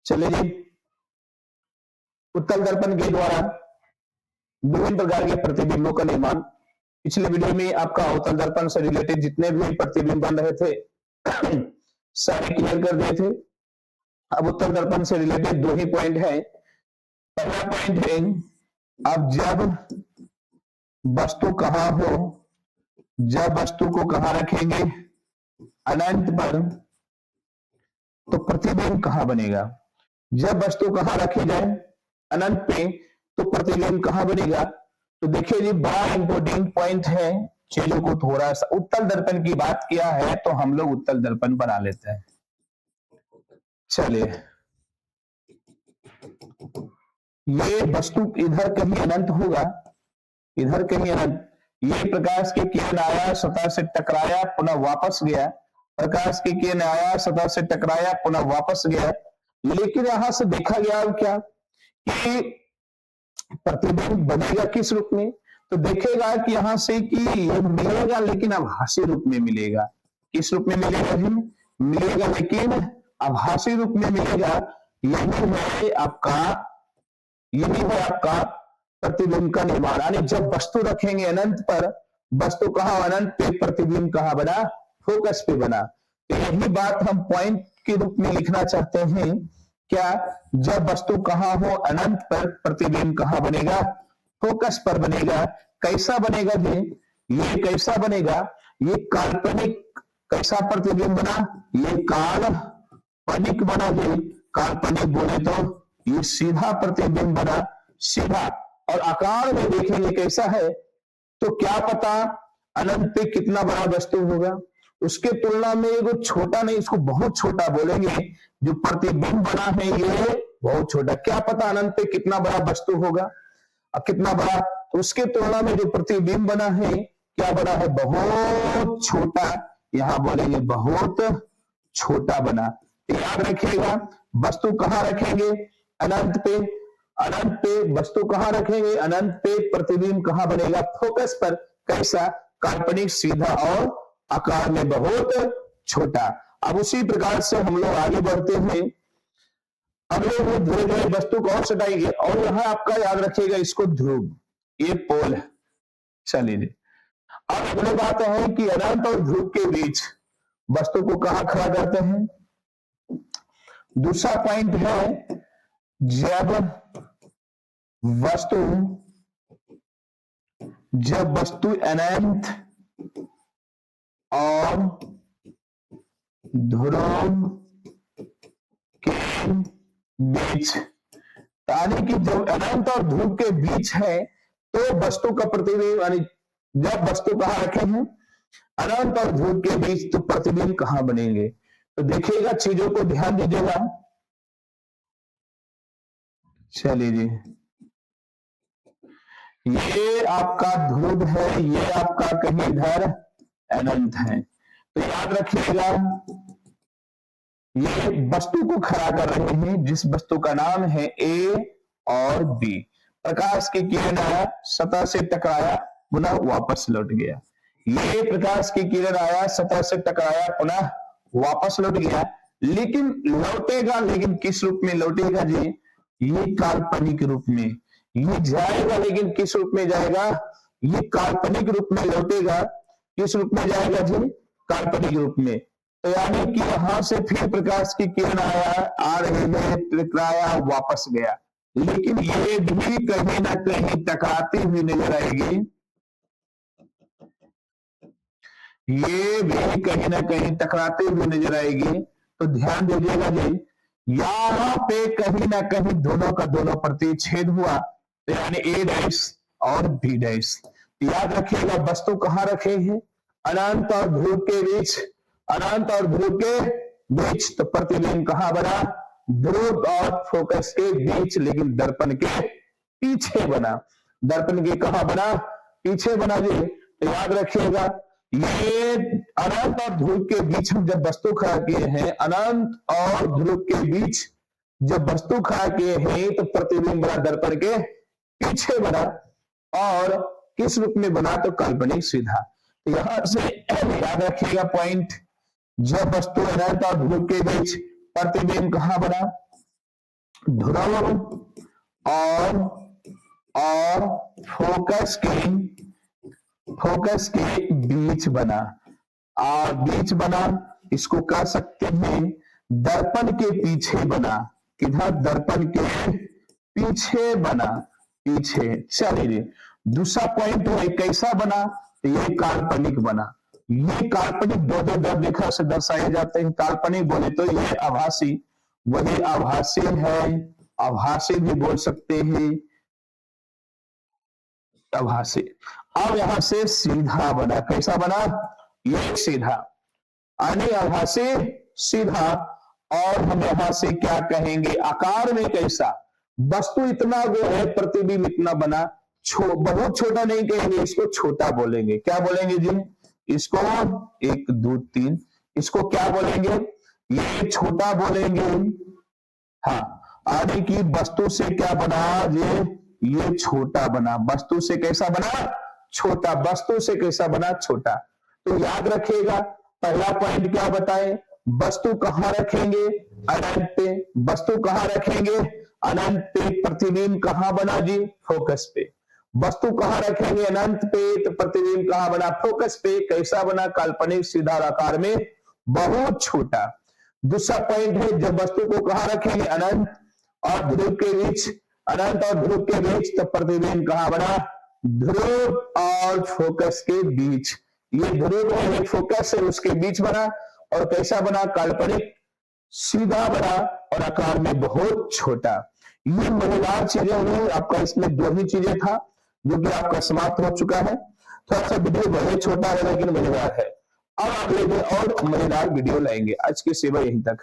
चलिए जी, उत्तल दर्पण के द्वारा विभिन्न प्रकार के प्रतिबिंबों का निर्माण। पिछले वीडियो में आपका उत्तल दर्पण से रिलेटेड जितने भी प्रतिबिंब बन रहे थे सारे क्लियर कर दिए थे। अब उत्तल दर्पण से रिलेटेड दो ही पॉइंट है। पहला पॉइंट है, अब जब वस्तु कहां हो, जब वस्तु को कहां रखेंगे अनंत पर, तो प्रतिबिंब कहां बनेगा। जब वस्तु कहां रखी जाए अनंत पे, तो प्रतिबिंब कहां बनेगा। तो देखिए जी, बड़ा इंपॉर्टेंट पॉइंट है। चीजों को थोड़ा सा उत्तल दर्पण की बात किया है तो हम लोग उत्तल दर्पण बना लेते हैं। चलिए, ये वस्तु इधर कहीं अनंत होगा, इधर कहीं अनंत। ये प्रकाश की किरण आया, सतह से टकराया, पुनः वापस गया। प्रकाश की किरण आया, सतह से टकराया, पुनः वापस गया। लेकिन यहां से देखा गया क्या कि प्रतिबिंब बनेगा किस रूप में। तो देखेगा कि यहां से कि ये मिलेगा, लेकिन आभासी रूप में मिलेगा। किस रूप में मिलेगा जी, मिलेगा लेकिन आभासी रूप में मिलेगा। यही है आपका प्रतिबिंब का निर्माण। यानी जब वस्तु रखेंगे अनंत पर, वस्तु कहां अनंत पे, प्रतिबिंब कहां बना, फोकस पे बना। तो यही बात हम पॉइंट के रूप में लिखना चाहते हैं। क्या, जब वस्तु कहां हो अनंत पर, प्रतिबिंब कहां बनेगा, फोकस पर बनेगा। कैसा बनेगा जी, ये कैसा बनेगा, ये काल्पनिक। कैसा प्रतिबिंब बना, ये काल्पनिक बना जी। काल्पनिक बोले तो ये सीधा प्रतिबिंब बना, सीधा। और आकार में देखेंगे कैसा है, तो क्या पता अनंत पे कितना बड़ा वस्तु होगा। उसके तुलना में वो छोटा नहीं, इसको बहुत छोटा बोलेंगे। जो प्रतिबिंब बना है ये बहुत छोटा, क्या पता अनंत पे कितना बड़ा वस्तु होगा और कितना बड़ा। तो उसके तुलना में जो प्रतिबिंब बना है क्या बना है, बहुत छोटा। यहां बोलेंगे बहुत छोटा बना। तो याद रखिएगा, वस्तु कहां रखेंगे अनंत पे, अनंत पे वस्तु कहां रखेंगे अनंत पे, प्रतिबिंब कहां बनेगा, फोकस पर। कैसा, काल्पनिक, सीधा और आकार में बहुत छोटा। अब उसी प्रकार से हम लोग आगे बढ़ते हैं। अब लोग धीरे धीरे वस्तु को और सटाएंगे। और यहां आपका याद रखिएगा, इसको ध्रुव, ये पोल है। चलिए, अब अगली बात है कि अनंत और ध्रुव के बीच वस्तु को कहां खड़ा करते हैं। दूसरा पॉइंट है, जब वस्तु अनंत और ध्रुव के बीच, यानी कि जब अनंत और ध्रुव के बीच है तो वस्तु का प्रतिबिंब, यानी जब वस्तु कहां रखे हैं अनंत और ध्रुव के बीच, तो प्रतिबिंब कहां बनेंगे। तो देखिएगा, चीजों को ध्यान दीजिएगा। चलिए जी, ये आपका ध्रुव है, ये आपका कहीं इधर अनंत है। तो याद रखिएगा, ये वस्तु को खड़ा कर रहे हैं, जिस वस्तु का नाम है ए और बी। प्रकाश की किरण आया, सतह से टकराया, पुनः वापस लौट गया। ये प्रकाश की किरण आया, सतह से टकराया, पुनः वापस लौट गया। लेकिन लौटेगा, लेकिन किस रूप में लौटेगा जी, ये काल्पनिक रूप में। ये जाएगा, लेकिन किस रूप में जाएगा, ये काल्पनिक रूप में लौटेगा। किस रूप में जाएगा जी, काल्पनिक रूप में। तो यानी कि यहां से फिर प्रकाश की किरण आया, आ रहे में टकराया, वापस गया। लेकिन ये भी कहीं ना कहीं टकराती हुई नजर आएगी, ये भी कहीं ना कहीं टकराते हुए नजर आएगी। तो ध्यान दीजिएगा जी, यहां पे कहीं ना कहीं दोनों का दोनों प्रतिच्छेद हुआ, तो यानी ए डैश और बी डैश। याद रखिएगा, वस्तु कहां रखे हैं अनंत और ध्रुव के बीच, अनंत और ध्रुव के बीच। तो प्रतिबिंब कहां बना, ध्रुव और फोकस के बीच, लेकिन दर्पण के पीछे बना। दर्पण के कहां बना, पीछे बना जी। तो याद रखिएगा, ये अनंत और ध्रुव के बीच हम जब वस्तु खड़ा किए हैं, अनंत और ध्रुव के बीच जब वस्तु खड़ा किए हैं, तो प्रतिबिंब बना दर्पण के पीछे बना। और किस रूप में बना, तो काल्पनिक, सीधा। तो यहां से याद रखिएगा पॉइंट, जब वस्तु अनंत और ध्रुव के बीच, प्रतिबिंब कहां बना, ध्रुव और फोकस के बीच बना, और बीच बना, इसको कह सकते हैं दर्पण के पीछे बना। किधर? दर्पण के पीछे बना, पीछे। चलिए दूसरा पॉइंट है कैसा बना, तो ये काल्पनिक बना। ये काल्पनिक दो रेखा से दर्शाए जाते हैं। काल्पनिक बोले तो ये आभासी, वही आभासी है, आभासी भी बोल सकते हैं, आभासी। अब यहां से सीधा बना, कैसा बना? ये सीधा, यानी आभासी सीधा। और हम यहां से क्या कहेंगे? आकार में कैसा? वस्तु इतना वो है, प्रतिबिंब इतना बना। बहुत छोटा नहीं कहेंगे, इसको छोटा बोलेंगे। क्या बोलेंगे जी? इसको 1 2 3, इसको क्या बोलेंगे? ये छोटा बोलेंगे। हाँ, आने की वस्तु से क्या बना? ये छोटा बना। वस्तु से कैसा बना? छोटा। वस्तु से कैसा बना? छोटा। तो याद रखिएगा, पहला पॉइंट क्या बताएं? वस्तु कहां रखेंगे? अनंत पे। वस्तु कहां रखेंगे? अनंत पे। प्रतिबिंब कहां बना जी? फोकस पे। वस्तु कहां रखेंगे? अनंत पे, तो प्रतिबिंब कहां बना? फोकस पे। कैसा बना? काल्पनिक सीधा आकार में, बहुत छोटा। दूसरा पॉइंट है, जब वस्तु को कहां रखेंगे? अनंत और ध्रुव के बीच, अनंत और ध्रुव के बीच, तो प्रतिबिंब कहां बना? ध्रुव और फोकस के बीच। ये ध्रुव है, ये फोकस है, उसके बीच बना। और कैसा बना? काल्पनिक सीधा बना और आकार में बहुत छोटा। ये मजेदार चीजें हुई। आपका इसमें 2 ही चीजें था जो कि आपका समाप्त हो चुका है। थोड़ा सा वीडियो भले छोटा है लेकिन मजेदार है। अब अगले दिन और मजेदार वीडियो लाएंगे। आज की सेवा यहीं तक।